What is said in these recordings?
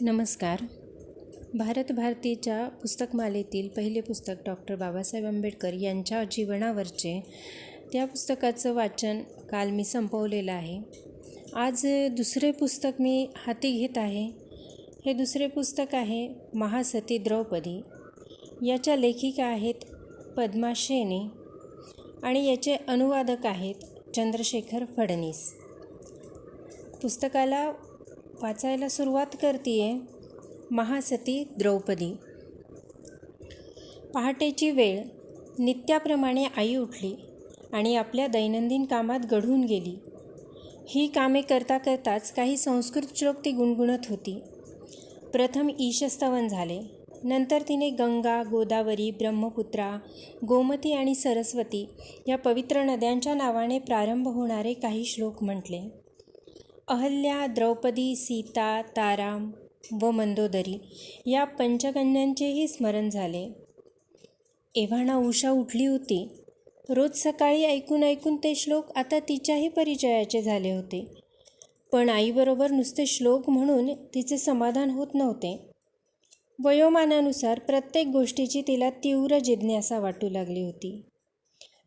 नमस्कार. भारत भारतीच्या पुस्तकमालेतील पहिले पुस्तक डॉक्टर बाबासाहेब आंबेडकर यांच्या जीवनावरचे त्या पुस्तकाचं वाचन काल मी संपवलेलं आहे. आज दुसरे पुस्तक मी हाती घेत आहे. हे दुसरे पुस्तक आहे महासती द्रौपदी. याच्या लेखिका आहेत पद्मा शेणे आणि याचे अनुवादक आहेत चंद्रशेखर फडणीस. पुस्तकाला वाचायला सुरुवात करते आहे. महासती द्रौपदी. पहाटेची वेळ. नित्याप्रमाणे आई उठली आणि आपल्या दैनंदिन कामात गढून गेली. ही कामे करता करताच काही संस्कृत श्लोक ती गुणगुणत होती. प्रथम ईशस्तवन झाले. नंतर तिने गंगा, गोदावरी, ब्रह्मपुत्रा, गोमती आणि सरस्वती या पवित्र नद्यांच्या नावाने प्रारंभ होणारे काही श्लोक म्हटले. अहल्या, द्रौपदी, सीता, तारा व मंदोदरी या पंचकन्यांचेही स्मरण झाले. एव्हाना उषा उठली होती. रोज सकाळी ऐकून ऐकून ते श्लोक आता तिच्याही परिचयाचे झाले होते. पण आईबरोबर नुसते श्लोक म्हणून तिचे समाधान होत नव्हते. वयोमानानुसार प्रत्येक गोष्टीची तिला तीव्र जिज्ञासा वाटू लागली होती.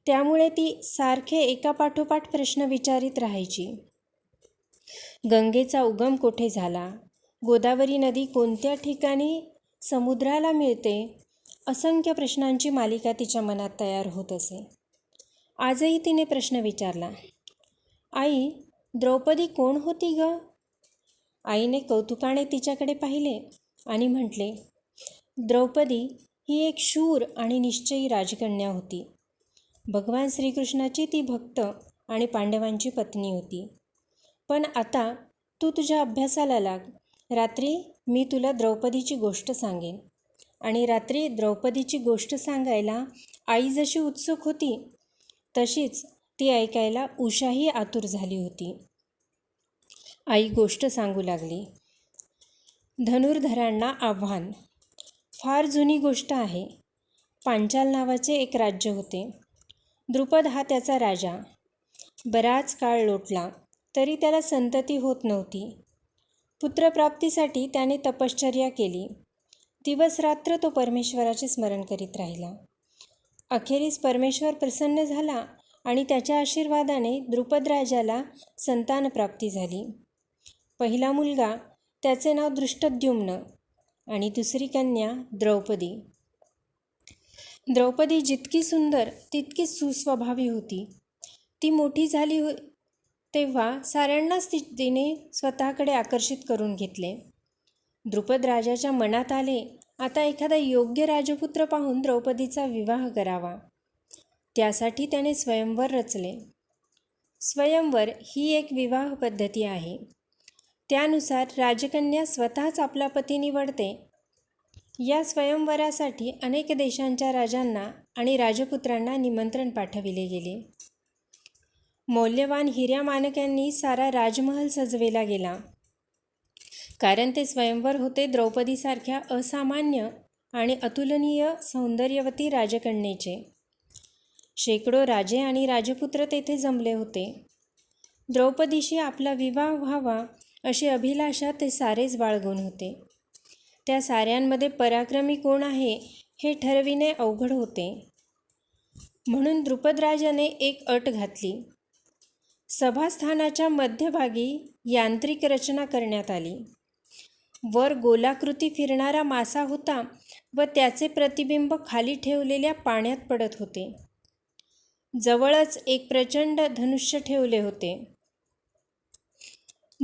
त्यामुळे ती सारखे एकापाठोपाठ प्रश्न विचारित राहायची. गंगेचा उगम कोठे झाला? गोदावरी नदी कोणत्या ठिकाणी समुद्राला मिळते? असंख्य प्रश्नांची मालिका तिच्या मनात तयार होत असे. आजही तिने प्रश्न विचारला. आई, द्रौपदी कोण होती ग? आईने कौतुकाने तिच्याकडे पाहिले आणि म्हटले, द्रौपदी ही एक शूर आणि निश्चयी राजकन्या होती. भगवान श्रीकृष्णाची ती भक्त आणि पांडवांची पत्नी होती. पण आता तू तुझ्या अभ्यासाला लाग. रात्री मी तुला द्रौपदीची गोष्ट सांगेन. आणि रात्री द्रौपदीची गोष्ट सांगायला आई जशी उत्सुक होती तशीच ती ऐकायला उषाही आतुर झाली होती. आई गोष्ट सांगू लागली. धनुर्धरांना आव्हान. फार जुनी गोष्ट आहे. पांचाल नावाचे एक राज्य होते. द्रुपद हा त्याचा राजा. बराच काळ लोटला तरी त्याला संतती होत नव्हती. पुत्रप्राप्तीसाठी त्याने तपश्चर्या केली. दिवस रात्र तो परमेश्वराचे स्मरण करीत राहिला. अखेरीस परमेश्वर प्रसन्न झाला आणि त्याच्या आशीर्वादाने द्रुपद राजाला संतानप्राप्ती झाली. पहिला मुलगा, त्याचे नाव दृष्टद्युम्न आणि दुसरी कन्या द्रौपदी. द्रौपदी जितकी सुंदर तितकीच सुस्वभावी होती. ती मोठी झाली तेव्हा साऱ्यांनाच तिने स्वतःकडे आकर्षित करून घेतले. द्रुपद राजाच्या मनात आले, आता एखादा योग्य राजपुत्र पाहून द्रौपदीचा विवाह करावा. त्यासाठी त्याने स्वयंवर रचले. स्वयंवर ही एक विवाह पद्धती आहे. त्यानुसार राजकन्या स्वतःच आपला पती निवडते. या स्वयंवरासाठी अनेक देशांच्या राजांना आणि राजपुत्रांना निमंत्रण पाठविले गेले. मौल्यवान हिऱ्यामाणक्यांनी सारा राजमहल सजवेला गेला. कारण ते स्वयंवर होते द्रौपदीसारख्या असामान्य आणि अतुलनीय सौंदर्यवती राजकन्येचे. शेकडो राजे आणि राजपुत्र तेथे जमले होते. द्रौपदीशी आपला विवाह व्हावा अशी अभिलाषा ते सारेच बाळगून होते. त्या साऱ्यांमध्ये पराक्रमी कोण आहे हे ठरविणे अवघड होते. म्हणून द्रुपदराजाने एक अट घातली. सभास्थानाच्या मध्यभागी यांत्रिक रचना करण्यात आली. वर गोलाकृती फिरणारा मासा होता व त्याचे प्रतिबिंब खाली ठेवलेल्या पाण्यात पडत होते. जवळच एक प्रचंड धनुष्य ठेवले होते.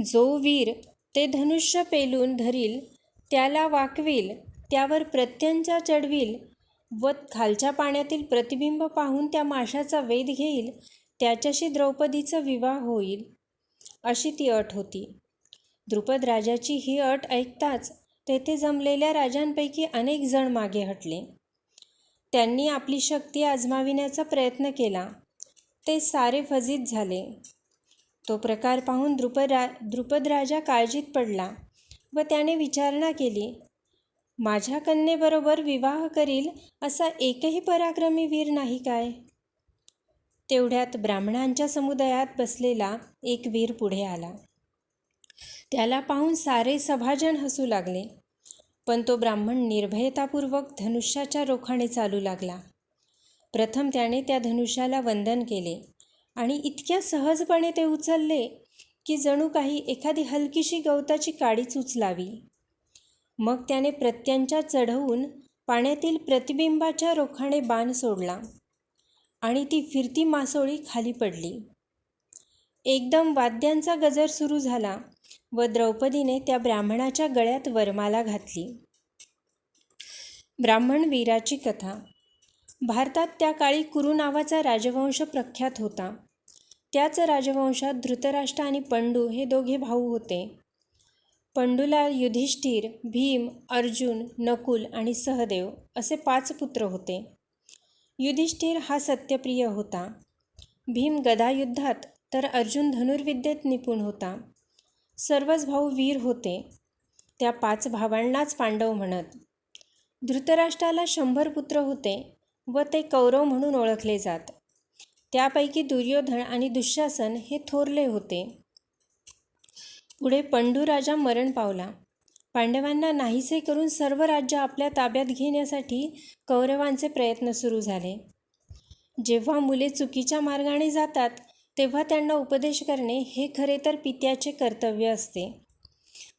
जो वीर ते धनुष्य पेलून धरील, त्याला वाकवील, त्यावर प्रत्यंचा चढवील व खालच्या पाण्यातील प्रतिबिंब पाहून त्या माशाचा वेध घेईल, त्याच्याशी द्रौपदीचा विवाह होईल, अशी ती अट होती. द्रुपद राजाची ही अट ऐकताच तेथे जमलेल्या राजांपैकी अनेक जण मागे हटले. त्यांनी आपली शक्ती आजमाविण्याचा प्रयत्न केला. ते सारे फजित झाले. तो प्रकार पाहून द्रुपद राजा काळजीत पडला व त्याने विचारणा केली, माझ्या कन्येबरोबर विवाह करील असा एकही पराक्रमी वीर नाही काय? तेवढ्यात ब्राह्मणांच्या समुदायात बसलेला एक वीर पुढे आला. त्याला पाहून सारे सभाजन हसू लागले. पण तो ब्राह्मण निर्भयतापूर्वक धनुष्याच्या रोखाने चालू लागला. प्रथम त्याने त्या धनुष्याला वंदन केले आणि इतक्या सहजपणे ते उचलले की जणू काही एखादी हलकीशी गवताची काडीच उचलावी. मग त्याने प्रत्यंचा चढवून पाण्यातील प्रतिबिंबाच्या रोखाने बाण सोडला आणि ती फिरती मासोळी खाली पडली. एकदम वाद्यांचा गजर सुरू झाला व द्रौपदीने त्या ब्राह्मणाच्या गळ्यात वरमाला घातली. ब्राह्मण वीराची कथा. भारतात त्या काळी कुरु नावाचा राजवंश प्रख्यात होता. त्याच राजवंशात धृतराष्ट्र आणि पंडू हे दोघे भाऊ होते. पंडूला युधिष्ठिर, भीम, अर्जुन, नकुल आणि सहदेव असे 5 पुत्र होते. युधिष्ठिर हा सत्यप्रिय होता. भीम गदायुद्धात तर अर्जुन धनुर्विद्येत निपुण होता. सर्वच भाऊ वीर होते. त्या 5 भावांनाच पांडव म्हणत. धृतराष्ट्राला 100 पुत्र होते व ते कौरव म्हणून ओळखले जात. त्यापैकी दुर्योधन आणि दुःशासन हे थोरले होते. पुढे पंडू राजा मरण पावला. पांडवांना नाहीसे करून सर्व राज्य आपल्या ताब्यात घेण्यासाठी कौरवांचे प्रयत्न सुरू झाले. जेव्हा मुले चुकीच्या मार्गाने जातात तेव्हा त्यांना उपदेश करणे हे खरे तर पित्याचे कर्तव्य असते.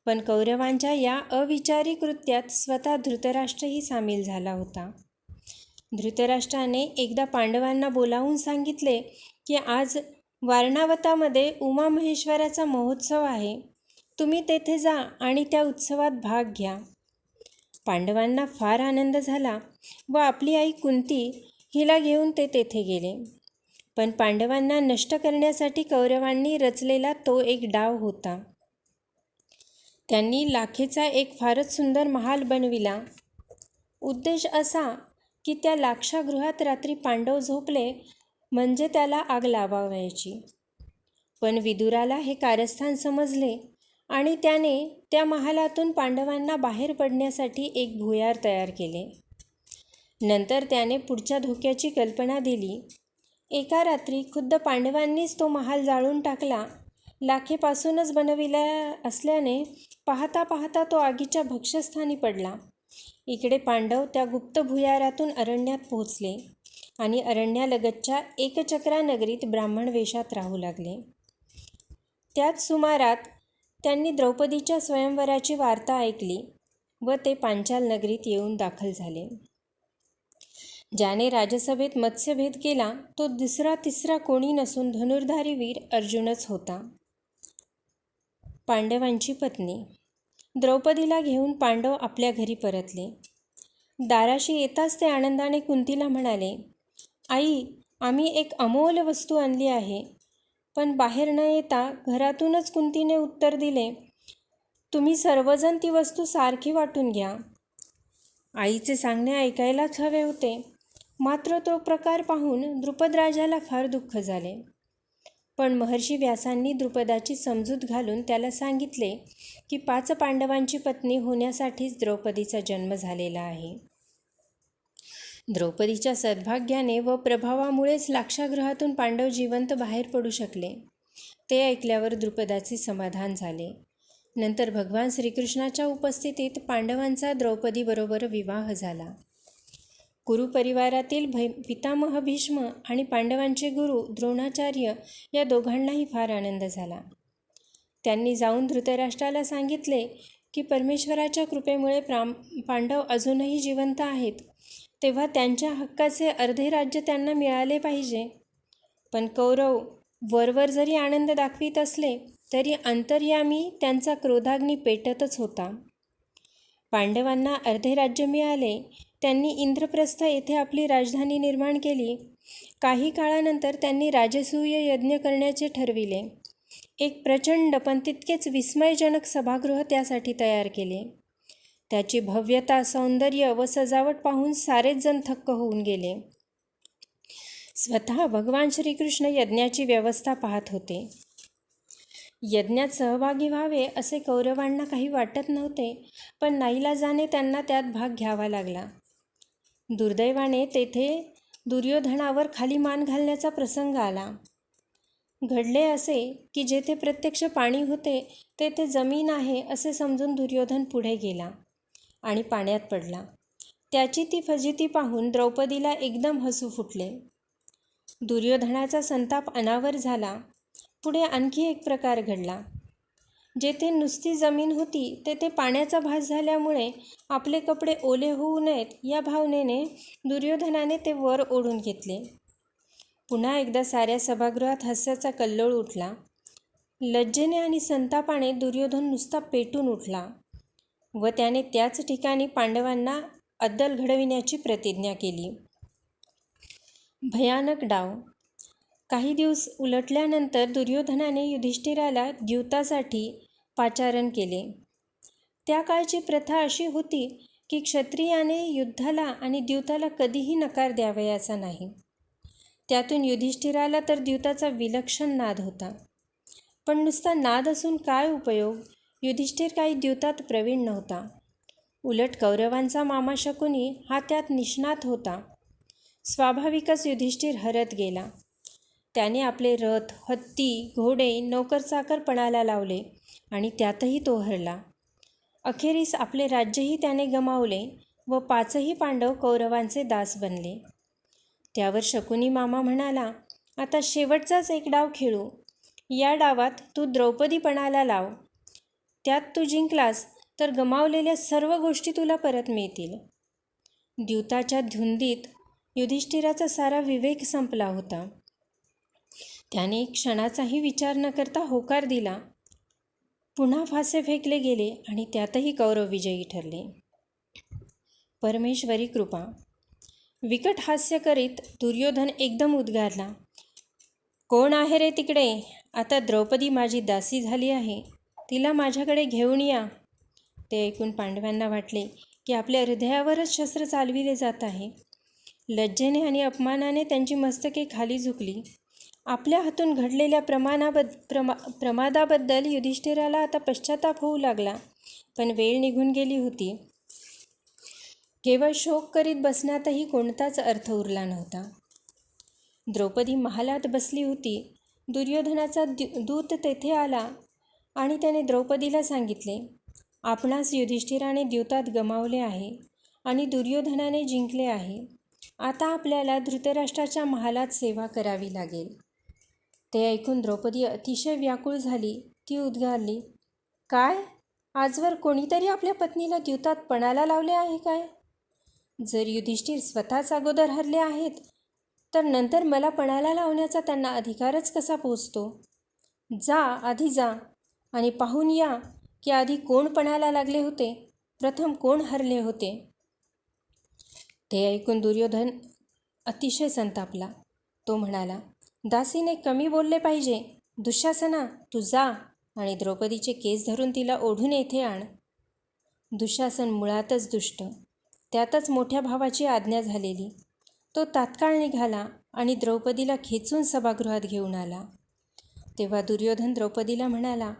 पण कौरवांच्या या अविचारी कृत्यात स्वतः धृतराष्ट्रही सामील झाला होता. धृतराष्ट्राने एकदा पांडवांना बोलावून सांगितले की आज वारणावतामध्ये उमामहेश्वराचा महोत्सव आहे. तुम्ही तेथे जा आणि त्या उत्सवात भाग घ्या. पांडवांना फार आनंद झाला व आपली आई कुंती हिला घेऊन ते तेथे गेले. पण पांडवांना नष्ट करण्यासाठी कौरवांनी रचलेला तो एक डाव होता. त्यांनी लाखेचा एक फारच सुंदर महाल बनविला. उद्देश असा की त्या लाक्षागृहात रात्री पांडव झोपले म्हणजे त्याला आग लावावयाची. पण विदुराला हे कारस्थान समजले आणि त्याने त्या महालातून पांडवांना बाहेर पडण्यासाठी एक भुयार तयार केले. नंतर त्याने पुढच्या धोक्याची कल्पना दिली. एका रात्री खुद्द पांडवांनीच तो महाल जाळून टाकला. लाखेपासूनच बनविला असल्याने पाहता पाहता तो आगीच्या भक्ष्यस्थानी पडला. इकडे पांडव त्या गुप्त भुयारातून अरण्यात पोहोचले आणि अरण्यालगतच्या एकचक्रा नगरीत ब्राह्मण वेशात राहू लागले. त्याच सुमारात त्यांनी द्रौपदीच्या स्वयंवराची वार्ता ऐकली व ते पांचाल नगरीत येऊन दाखल झाले. ज्याने राजसभेत मत्स्यभेद केला तो दुसरा तिसरा कोणी नसून धनुर्धारी वीर अर्जुनच होता. पांडवांची पत्नी. द्रौपदीला घेऊन पांडव आपल्या घरी परतले. दाराशी येताच ते आनंदाने कुंतीला म्हणाले, आई, आम्ही एक अमोल वस्तू आणली आहे. पण बाहेर न येता घरातूनच कुंतीने उत्तर दिले, तुम्ही सर्वजण ती वस्तू सारखी वाटून घ्या. आईचे सांगणे ऐकायलाच हवे होते. मात्र तो प्रकार पाहून द्रुपदराजाला फार दुःख झाले. पण महर्षी व्यासांनी द्रुपदाची समजूत घालून त्याला सांगितले की 5 पांडवांची पत्नी होण्यासाठीच द्रौपदीचा जन्म झालेला आहे. द्रौपदीच्या सद्भाग्याने व प्रभावामुळेच लाक्षागृहातून पांडव जिवंत बाहेर पडू शकले. ते ऐकल्यावर द्रुपदाचे समाधान झाले. नंतर भगवान श्रीकृष्णाच्या उपस्थितीत पांडवांचा द्रौपदीबरोबर विवाह झाला. कुरु परिवारातील पितामह भीष्म आणि पांडवांचे गुरु द्रोणाचार्य या दोघांनाही फार आनंद झाला. त्यांनी जाऊन धृतराष्ट्राला सांगितले की परमेश्वराच्या कृपेमुळे पांडव अजूनही जिवंत आहेत, तेव्हा त्यांच्या हक्काचे अर्धे राज्य त्यांना मिळाले पाहिजे. पण कौरव वरवर जरी आनंद दाखवित असले तरी अंतर्यामी त्यांचा क्रोधाग्नी पेटतच होता. पांडवांना अर्धे राज्य मिळाले. त्यांनी इंद्रप्रस्थ येथे आपली राजधानी निर्माण केली. काही काळानंतर त्यांनी राजसूय यज्ञ करण्याचे ठरविले. एक प्रचंड पण तितकेच विस्मयजनक सभागृह त्यासाठी तयार केले. त्याची भव्यता, सौंदर्य व सजावट पाहून सारेच जण थक्क होऊन गेले. स्वतः भगवान श्रीकृष्ण यज्ञाची व्यवस्था पाहत होते. यज्ञात सहभागी व्हावे असे कौरवांना काही वाटत नव्हते, पण नाईलाजाने त्यांना त्यात भाग घ्यावा लागला. दुर्दैवाने तेथे दुर्योधनावर खाली मान घालण्याचा प्रसंग आला. घडले असे की जेथे प्रत्यक्ष पाणी होते तेथे जमीन आहे असे समजून दुर्योधन पुढे गेला आणि पाण्यात पडला. त्याची ती फजिती पाहून द्रौपदीला एकदम हसू फुटले. दुर्योधनाचा संताप अनावर झाला. पुढे आणखी एक प्रकार घडला. जेथे नुसती जमीन होती तेथे पाण्याचा भास झाल्यामुळे आपले कपडे ओले होऊ नयेत या भावनेने दुर्योधनाने ते वर ओढून घेतले. पुन्हा एकदा साऱ्या सभागृहात हास्याचा कल्लोळ उठला. लज्जेने आणि संतापाने दुर्योधन नुसता पेटून उठला व त्याने त्याच ठिकाणी पांडवांना अद्दल घडविण्याची प्रतिज्ञा केली. भयानक डाव. काही दिवस उलटल्यानंतर दुर्योधनाने युधिष्ठिराला द्यूतासाठी पाचारण केले. त्या काळची प्रथा अशी होती की क्षत्रियाने युद्धाला आणि द्यूताला कधीही नकार द्यावयाचा नाही. त्यातून युधिष्ठिराला तर द्यूताचा विलक्षण नाद होता. पण नुसता नाद असून काय उपयोग? युधिष्ठिर काही द्यूतात प्रवीण नव्हता. उलट कौरवांचा मामा शकुनी हा त्यात निष्णात होता. स्वाभाविकच युधिष्ठिर हरत गेला. त्याने आपले रथ, हत्ती, घोडे, नोकरचाकर पणाला लावले आणि त्यातही तो हरला. अखेरीस आपले राज्यही त्याने गमावले व 5ही पांडव कौरवांचे दास बनले. त्यावर शकुनी मामा म्हणाला, आता शेवटचाच एक डाव खेळू. या डावात तू द्रौपदी पणाला लाव. त्यात तू जिंकलास तर गमावलेल्या सर्व गोष्टी तुला परत मिळतील. द्यूताच्या धुंदीत युधिष्ठिराचा सारा विवेक संपला होता. त्याने क्षणाचाही विचार न करता होकार दिला. पुन्हा फासे फेकले गेले आणि त्यातही कौरव विजयी ठरले. परमेश्वरी कृपा. विकट हास्य करीत दुर्योधन एकदम उद्गारला, कोण आहे रे तिकडे? आता द्रौपदी माझी दासी झाली आहे. तिला माझ्याकडे घेऊन या. ते ऐकून पांडवांना वाटले की आपल्या हृदयावरच शस्त्र चालविले जात आहे. लज्जेने आणि अपमानाने त्यांची मस्तके खाली झुकली. आपल्या हातून घडलेल्या प्रमादाबद्दल युधिष्ठिराला आता पश्चाताप होऊ लागला. पण वेळ निघून गेली होती. केवळ शोक करीत बसण्यातही कोणताच अर्थ उरला नव्हता. द्रौपदी महालात बसली होती. दुर्योधनाचा दूत तेथे आला आणि त्याने द्रौपदीला सांगितले, आपणास युधिष्ठिराने द्यूतात गमावले आहे आणि दुर्योधनाने जिंकले आहे. आता आपल्याला धृतराष्ट्राच्या महालात सेवा करावी लागेल. ते ऐकून द्रौपदी अतिशय व्याकुळ झाली. ती उद्गारली, काय? आजवर कोणीतरी आपल्या पत्नीला द्यूतात पणाला लावले आहे काय? जर युधिष्ठिर स्वतःच अगोदर हरले आहेत तर नंतर मला पणाला लावण्याचा त्यांना अधिकारच कसा पोचतो? जा, आधी जा आणि पाहून या की आधी कोण पणाला लागले होते, प्रथम कोण हरले होते. ते ऐकून दुर्योधन अतिशय संतापला. तो म्हणाला, दासीने कमी बोलले पाहिजे. दुःशासना, तू जा आणि द्रौपदीचे केस धरून तिला ओढून येथे आण. दुःशासन मुळातच दुष्ट. त्यातच मोठ्या भावाची आज्ञा झालेली. तो तात्काळ निघाला आणि द्रौपदीला खेचून सभागृहात घेऊन आला. तेव्हा दुर्योधन द्रौपदीला म्हणाला,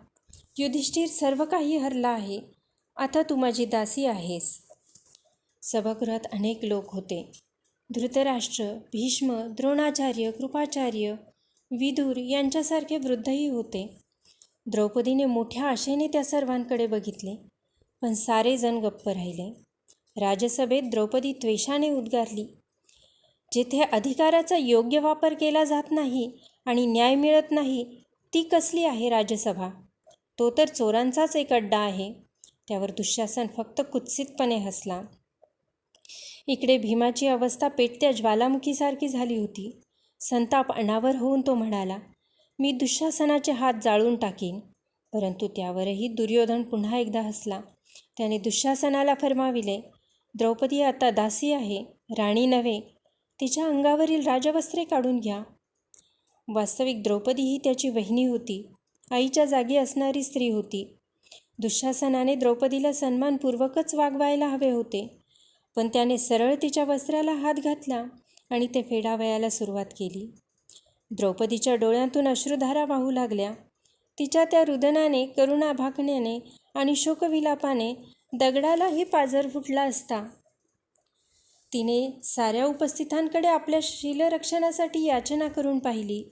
युधिष्ठिर सर्व काही हरला आहे. आता तू माझी दासी आहेस. सभागृहात अनेक लोक होते. धृतराष्ट्र, भीष्म, द्रोणाचार्य, कृपाचार्य, विदुर यांच्यासारखे वृद्धही होते. द्रौपदीने मोठ्या आशेने त्या सर्वांकडे बघितले, पण सारे जण गप्प राहिले. राजसभेत द्रौपदी त्वेषाने उद्गारली, जेथे अधिकाराचा योग्य वापर केला जात नाही आणि न्याय मिळत नाही, ती कसली आहे राजसभा? तो तर चोरांचाच एक अड्डा आहे. त्यावर दुःशासन फक्त कुत्सितपणे हसला. इकडे भीमाची अवस्था पेटत्या ज्वालामुखीसारखी झाली होती. संताप अनावर होऊन तो म्हणाला, मी दुःशासनाचे हात जाळून टाकीन. परंतु त्यावरही दुर्योधन पुन्हा एकदा हसला. त्याने दुःशासनाला फर्माविले, द्रौपदी आता दासी आहे, राणी नव्हे. तिच्या अंगावरील राजवस्त्रे काढून घ्या. वास्तविक द्रौपदी ही त्याची वहिनी होती. आईच्या जागी असणारी स्त्री होती. दुःशासनाने द्रौपदीला सन्मानपूर्वकच वागवायला हवे होते, पण त्याने सरळ तिच्या वस्त्राला हात घातला आणि ते फेडावयाला सुरुवात केली. द्रौपदीच्या डोळ्यातून अश्रुधारा वाहू लागल्या. तिच्या त्या रुदनाने, करुणाभाकण्याने आणि शोकविलापाने दगडालाही पाझर फुटला असता. तिने साऱ्या उपस्थितांकडे आपल्या शीलरक्षणासाठी याचना करून पाहिली.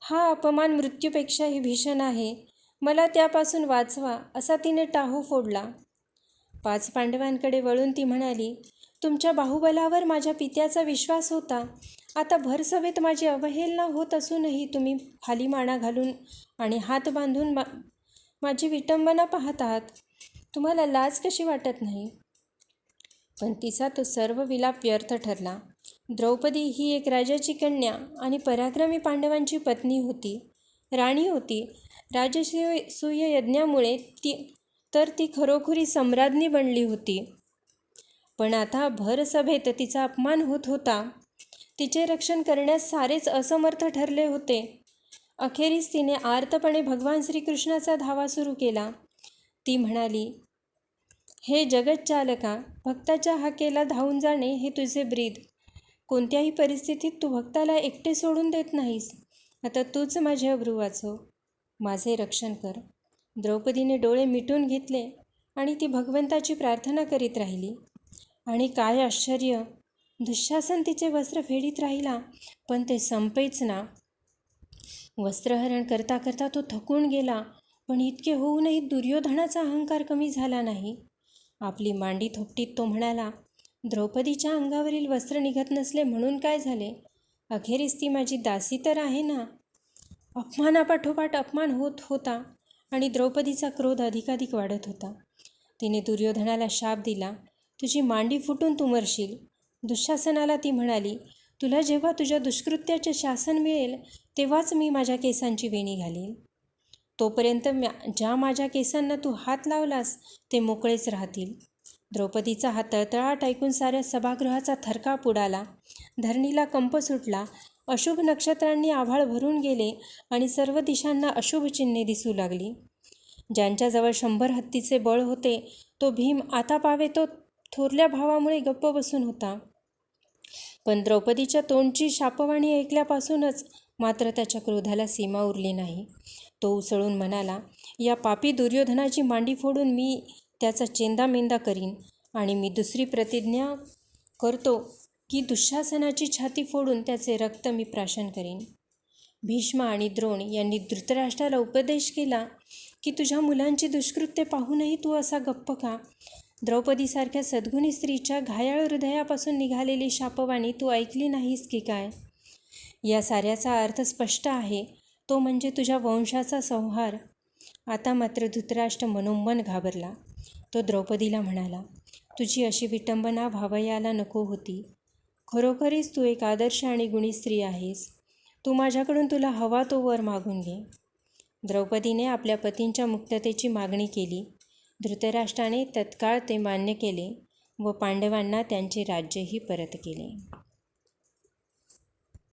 हा अपमान मृत्यूपेक्षाही भीषण आहे. मला त्यापासून वाचवा, असा तिने टाहो फोडला. 5 पांडवांकडे वळून ती म्हणाली, तुमच्या बाहुबलावर माझ्या पित्याचा विश्वास होता. आता भरसभेत माझी अवहेलना होत असूनही तुम्ही खाली माना घालून आणि हात बांधून माझी विटंबना पाहत आहात. तुम्हाला लाज कशी वाटत नाही? पण तिचा तो सर्व विलाप व्यर्थ ठरला. द्रौपदी ही एक राजाची कन्या आणि पराक्रमी पांडवांची पत्नी होती, राणी होती. राजसूय यज्ञामुळे ती खरोखरी सम्राज्ञी बनली होती. पण आता भरसभेत तिचा अपमान होत होता. तिचे रक्षण करण्यास सारेच असमर्थ ठरले होते. अखेरीस तिने आर्तपणे भगवान श्रीकृष्णाचा धावा सुरू केला. ती म्हणाली, हे जगच्चालका, भक्ताच्या हाकेला धावून जाणे हे तुझे ब्रीद. कोणत्याही परिस्थितीत तू भक्ताला एकटे सोडून देत नाहीस. आता तूच माझे अब्रू वाचव, माझे रक्षण कर. द्रौपदीने डोळे मिटून घेतले आणि ती भगवंताची प्रार्थना करीत राहिली. आणि काय आश्चर्य, दुःशासन तिचे वस्त्र फेडीत राहिला, पण ते संपेच ना. वस्त्रहरण करता करता तो थकून गेला, पण इतके होऊनही दुर्योधनाचा अहंकार कमी झाला नाही. आपली मांडी थोपटीत तो म्हणाला, द्रौपदीच्या अंगावरील वस्त्र निघत नसले म्हणून काय झाले? अखेरीस ती माझी दासी तर आहे ना. अपमानापाठोपाठ अपमान होत होता आणि द्रौपदीचा क्रोध अधिकाधिक वाढत होता. तिने दुर्योधनाला शाप दिला, तुझी मांडी फुटून तू मरशील. दुःशासनाला ती म्हणाली, तुला जेव्हा तुझ्या दुष्कृत्याचे शासन मिळेल तेव्हाच मी माझ्या केसांची वेणी घालीन. तोपर्यंत ज्या माझ्या केसांना तू हात लावलास ते मोकळेच राहतील. द्रौपदीचा हा तळतळाट ऐकून साऱ्या सभागृहाचा थरकाप उडाला. धरणीला कंप सुटला. अशुभ नक्षत्रांनी आभाळ भरून गेले आणि सर्व दिशांना अशुभ चिन्हे दिसू लागली. ज्यांच्याजवळ 100 हत्तीचे बळ होते तो भीम आता पावे तो थोरल्या भावामुळे गप्प बसून होता. पण द्रौपदीच्या तोंडची शापवाणी ऐकल्यापासूनच मात्र त्याच्या क्रोधाला सीमा उरली नाही. तो उसळून म्हणाला, या पापी दुर्योधनाची मांडी फोडून मी त्याचा चेंदामेंदा करीन आणि मी दुसरी प्रतिज्ञा करतो की दुःशासनाची छाती फोडून त्याचे रक्त मी प्राशन करीन. भीष्म आणि द्रोण यांनी धृतराष्ट्राला उपदेश केला की तुझ्या मुलांची दुष्कृत्ये पाहूनही तू असा गप्प का? द्रौपदीसारख्या सद्गुणी स्त्रीच्या घायाळ हृदयापासून निघालेली शापवाणी तू ऐकली नाहीस की काय? या साऱ्याचा अर्थ स्पष्ट आहे, तो म्हणजे तुझ्या वंशाचा संहार. आता मात्र धृतराष्ट्र मनोमन घाबरला. तो द्रौपदीला म्हणाला, तुझी अशी विटंबना व्हावयाला नको होती. खरोखरीच तू एक आदर्श आणि गुणी स्त्री आहेस. तू माझ्याकडून तुला हवा तो वर मागून घे. द्रौपदीने आपल्या पतींच्या मुक्ततेची मागणी केली. धृतराष्ट्राने तत्काळ ते मान्य केले व पांडवांना त्यांचे राज्यही परत केले.